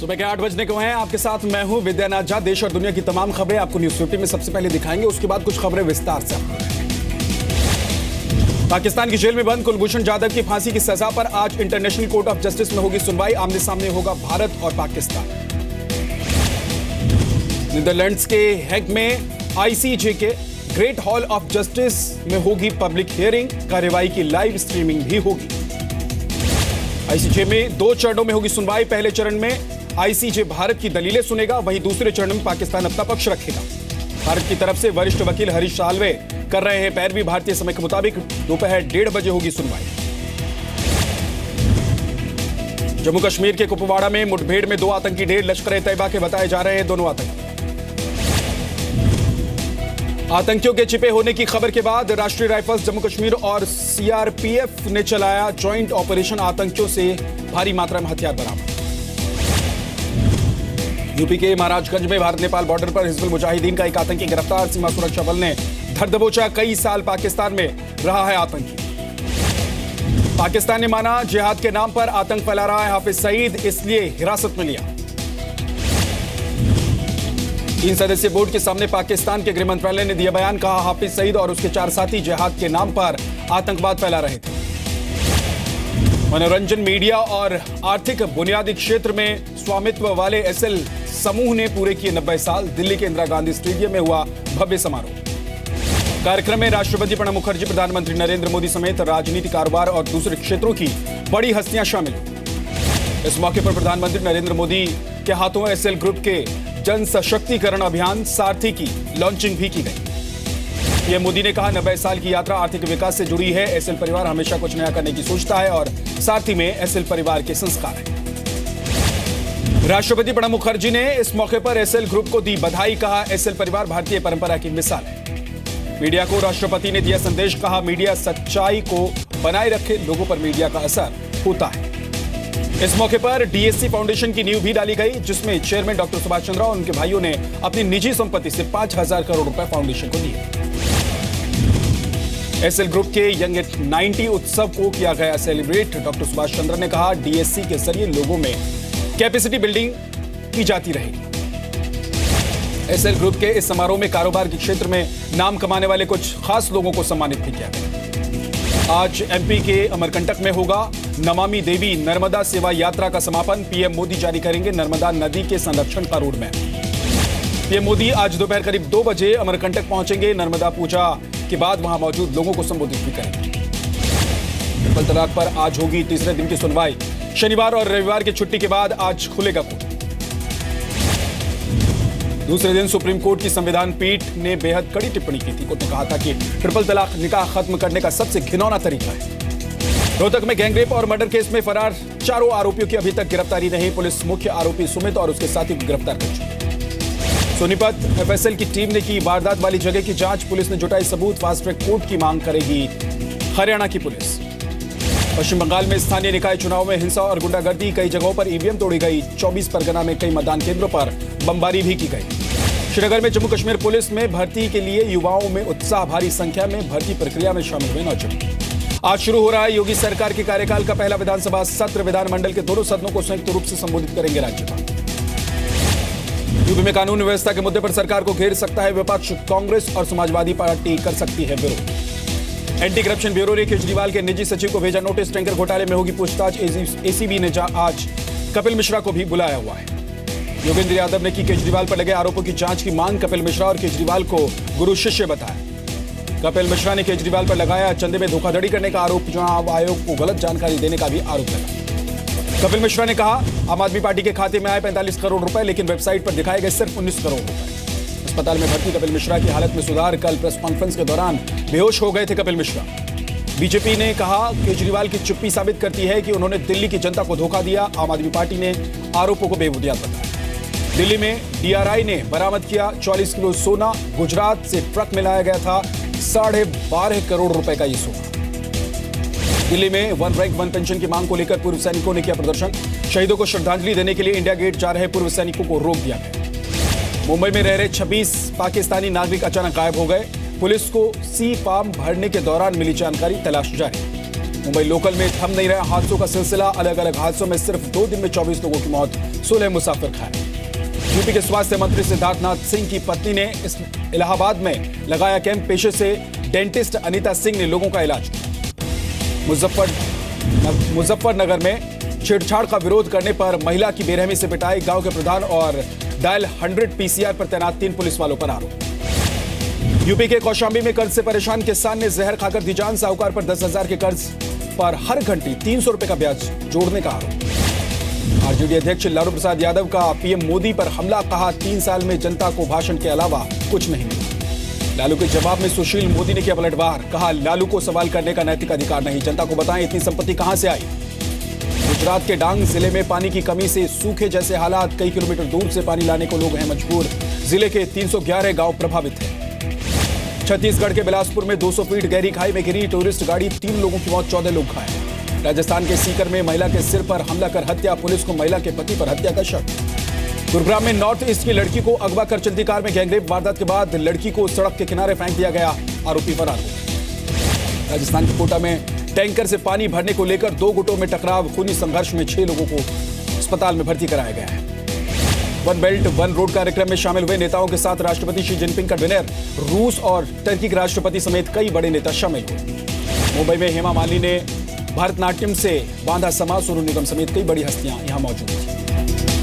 सुबह के 8 बजने को हैं। आपके साथ मैं हूं विद्यानाथ झा। देश और दुनिया की तमाम खबरें आपको न्यूज़ 50 में सबसे पहले दिखाएंगे, उसके बाद कुछ खबरें विस्तार से। पाकिस्तान की जेल में बंद कुलभूषण जाधव की फांसी की सजा पर आज इंटरनेशनल कोर्ट ऑफ जस्टिस में होगी सुनवाई। आमने सामने होगा भारत और पाकिस्तान। नीदरलैंड्स के हेग में आईसीजे के ग्रेट हॉल ऑफ जस्टिस में होगी पब्लिक हियरिंग। कार्यवाही की लाइव स्ट्रीमिंग भी होगी। आईसीजे में 2 चरणों में होगी सुनवाई। पहले चरण में आईसीजे भारत की दलीलें सुनेगा, वहीं दूसरे चरण में पाकिस्तान अपना पक्ष रखेगा। भारत की तरफ से वरिष्ठ वकील हरीश साल्वे कर रहे हैं पैरवी। भारतीय समय के मुताबिक दोपहर 1:30 बजे होगी सुनवाई। जम्मू कश्मीर के कुपवाड़ा में मुठभेड़ में 2 आतंकी ढेर लश्कर-ए-तैयबा के बताए जा रहे हैं दोनों आतंकी। आतंकियों के छिपे होने की खबर के बाद राष्ट्रीय राइफल्स जम्मू कश्मीर और सीआरपीएफ ने चलाया ज्वाइंट ऑपरेशन। आतंकियों से भारी मात्रा में हथियार बरामद। यूपी के महाराजगंज में भारत नेपाल बॉर्डर पर हिजबुल मुजाहिदीन का एक आतंकी गिरफ्तार। सीमा सुरक्षा बल ने धर दबोचा। कई साल पाकिस्तान में रहा है आतंकी। पाकिस्तान ने माना जिहाद के नाम पर आतंक फैला रहा है हाफिज सईद, इसलिए हिरासत में लिया। 3 सदस्यीय बोर्ड के सामने पाकिस्तान के गृह मंत्रालय ने दिया बयान। कहा हाफिज सईद और उसके 4 साथी जिहाद के नाम पर आतंकवाद फैला रहे थे। मनोरंजन, मीडिया और आर्थिक बुनियादी क्षेत्र में स्वामित्व वाले एसएल समूह ने पूरे किए 90 साल। दिल्ली के इंदिरा गांधी स्टेडियम में हुआ भव्य समारोह। कार्यक्रम में राष्ट्रपति प्रणब मुखर्जी, प्रधानमंत्री नरेंद्र मोदी समेत राजनीति, कारोबार और दूसरे क्षेत्रों की बड़ी हस्तियां शामिल हुई। इस मौके पर प्रधानमंत्री नरेंद्र मोदी के हाथों एसएल ग्रुप के जन सशक्तिकरण अभियान सारथी की लॉन्चिंग भी की गई। पीएम मोदी ने कहा 90 साल की यात्रा आर्थिक विकास से जुड़ी है। एसएल परिवार हमेशा कुछ नया करने की सोचता है और सारथी में एसएल परिवार के संस्कार है। राष्ट्रपति प्रणब मुखर्जी ने इस मौके पर एसएल ग्रुप को दी बधाई। कहा एसएल परिवार भारतीय परंपरा की मिसाल है। मीडिया को राष्ट्रपति ने दिया संदेश। कहा मीडिया सच्चाई को बनाए रखे, लोगों पर मीडिया का असर होता है। इस मौके पर डीएससी फाउंडेशन की नींव भी डाली गई, जिसमें चेयरमैन डॉक्टर सुभाष चंद्र और उनके भाइयों ने अपनी निजी संपत्ति से 5,000 करोड़ रुपए फाउंडेशन को दिए। एसएल ग्रुप के यंग एट 90 उत्सव को किया गया सेलिब्रेट। डॉक्टर सुभाष चंद्र ने कहा डीएससी के जरिए लोगों में कैपेसिटी बिल्डिंग की जाती रहेगी। एसएल ग्रुप के इस समारोह में कारोबार के क्षेत्र में नाम कमाने वाले कुछ खास लोगों को सम्मानित भी किया गया। आज एमपी के अमरकंटक में होगा नमामि देवी नर्मदा सेवा यात्रा का समापन। पीएम मोदी जारी करेंगे नर्मदा नदी के संरक्षण का रोड मैप। पीएम मोदी आज दोपहर करीब 2 बजे अमरकंटक पहुंचेंगे। नर्मदा पूजा के बाद वहां मौजूद लोगों को संबोधित भी करेंगे। ट्रिपल तलाक पर आज होगी तीसरे दिन की सुनवाई। शनिवार और रविवार की छुट्टी के बाद आज खुलेगा कोर्ट। दूसरे दिन सुप्रीम कोर्ट की संविधान पीठ ने बेहद कड़ी टिप्पणी की थी। कोर्ट ने कहा था कि ट्रिपल तलाक निकाह खत्म करने का सबसे घिनौना तरीका है। रोहतक में गैंगरेप और मर्डर केस में फरार 4 आरोपियों की अभी तक गिरफ्तारी नहीं। पुलिस मुख्य आरोपी सुमित और उसके साथी को गिरफ्तार कर चुकी। सोनीपत एफएसएल की टीम ने की वारदात वाली जगह की जांच। पुलिस ने जुटाई सबूत। फास्ट ट्रैक कोर्ट की मांग करेगी हरियाणा की पुलिस। पश्चिम बंगाल में स्थानीय निकाय चुनाव में हिंसा और गुंडागर्दी। कई जगहों पर ईवीएम तोड़ी गई। 24 परगना में कई मतदान केंद्रों पर बमबारी भी की गई। श्रीनगर में जम्मू कश्मीर पुलिस में भर्ती के लिए युवाओं में उत्साह। भारी संख्या में भर्ती प्रक्रिया में शामिल हुए नौजवान। आज शुरू हो रहा है योगी सरकार के कार्यकाल का पहला विधानसभा सत्र। विधानमंडल के दोनों सदनों को संयुक्त रूप से संबोधित करेंगे राज्यपाल। यूपी में कानून व्यवस्था के मुद्दे पर सरकार को घेर सकता है विपक्ष। कांग्रेस और समाजवादी पार्टी कर सकती है विरोध। एंटी करप्शन ब्यूरो ने केजरीवाल के निजी सचिव को भेजा नोटिस। टैंकर घोटाले में होगी पूछताछ। एसीबी ने आज कपिल मिश्रा को भी बुलाया हुआ है। योगेंद्र यादव ने की केजरीवाल पर लगे आरोपों की जांच की मांग। कपिल मिश्रा और केजरीवाल को गुरु शिष्य बताया। कपिल मिश्रा ने केजरीवाल पर लगाया चंदे में धोखाधड़ी करने का आरोप। चुनाव आयोग को गलत जानकारी देने का भी आरोप लगा। कपिल मिश्रा ने कहा आम आदमी पार्टी के खाते में आए 45 करोड़ रुपए, लेकिन वेबसाइट पर दिखाए गए सिर्फ 19 करोड़ रुपए। अस्पताल में भर्ती कपिल मिश्रा की हालत में सुधार। कल प्रेस कॉन्फ्रेंस के दौरान बेहोश हो गए थे कपिल मिश्रा। बीजेपी ने कहा केजरीवाल की चुप्पी साबित करती है कि उन्होंने दिल्ली की जनता को धोखा दिया। आम आदमी पार्टी ने आरोपों को बेबुनियाद बताया। दिल्ली में डीआरआई ने बरामद किया 44 किलो सोना। गुजरात से ट्रक में लाया गया था 12.5 करोड़ रुपए का ये सोना। दिल्ली में 1 रैंक 1 पेंशन की मांग को लेकर पूर्व सैनिकों ने किया प्रदर्शन। शहीदों को श्रद्धांजलि देने के लिए इंडिया गेट जा रहे पूर्व सैनिकों को रोक दिया गया। मुंबई में रह रहे 26 पाकिस्तानी नागरिक अचानक गायब हो गए। पुलिस को सी फॉर्म भरने के दौरान मिली जानकारी। तलाश जारी। मुंबई लोकल में थम नहीं रहा हादसों का सिलसिला। अलग अलग हादसों में सिर्फ 2 दिन में 24 लोगों की मौत। 16 मुसाफिर घायल। यूपी के स्वास्थ्य मंत्री सिद्धार्थनाथ सिंह की पत्नी ने इस इलाहाबाद में लगाया कैंप। पेशे से डेंटिस्ट अनीता सिंह ने लोगों का इलाज किया। मुजफ्फरनगर में छेड़छाड़ का विरोध करने पर महिला की बेरहमी से पिटाई। गांव के प्रधान और डायल 100 पीसीआर पर तैनात 3 पुलिस वालों पर आरोप। यूपी के कौशांबी में कर्ज से परेशान किसान ने जहर खाकर दी जान। साहूकार पर 10,000 के कर्ज पर हर घंटे 300 रुपए का ब्याज जोड़ने का आरोप। आरजेडी अध्यक्ष लालू प्रसाद यादव का पीएम मोदी पर हमला। कहा 3 साल में जनता को भाषण के अलावा कुछ नहीं मिला। लालू के जवाब में सुशील मोदी ने किया पलटवार। कहा लालू को सवाल करने का नैतिक अधिकार नहीं। जनता को बताएं इतनी संपत्ति कहां से आई। गुजरात के डांग जिले में पानी की कमी से सूखे जैसे हालात। कई किलोमीटर दूर से पानी लाने को लोग हैं मजबूर। जिले के 311 गांव प्रभावित हैं। छत्तीसगढ़ के बिलासपुर में 200 फीट गहरी खाई में गिरी टूरिस्ट गाड़ी। 3 लोगों की मौत, 14 लोग घायल। राजस्थान के सीकर में महिला के सिर पर हमला कर हत्या। पुलिस को महिला के पति पर हत्या का शक। गुरुग्राम में नॉर्थ ईस्ट की लड़की को अगवा कर चलती कार में गैंगरेप। वारदात के बाद लड़की को सड़क के किनारे फेंक दिया गया। आरोपी फरार हो गए। राजस्थान के कोटा में टैंकर से पानी भरने को लेकर 2 गुटों में टकराव। खूनी संघर्ष में 6 लोगों को अस्पताल में भर्ती कराया गया है। वन बेल्ट वन रोड कार्यक्रम में शामिल हुए नेताओं के साथ राष्ट्रपति शी जिनपिंग का डिनर। रूस और टर्की के राष्ट्रपति समेत कई बड़े नेता शामिल हुए। मुंबई में हेमा मालिनी ने भरतनाट्यम से बांधा समाज। सोनू निगम समेत कई बड़ी हस्तियां यहां मौजूद थी।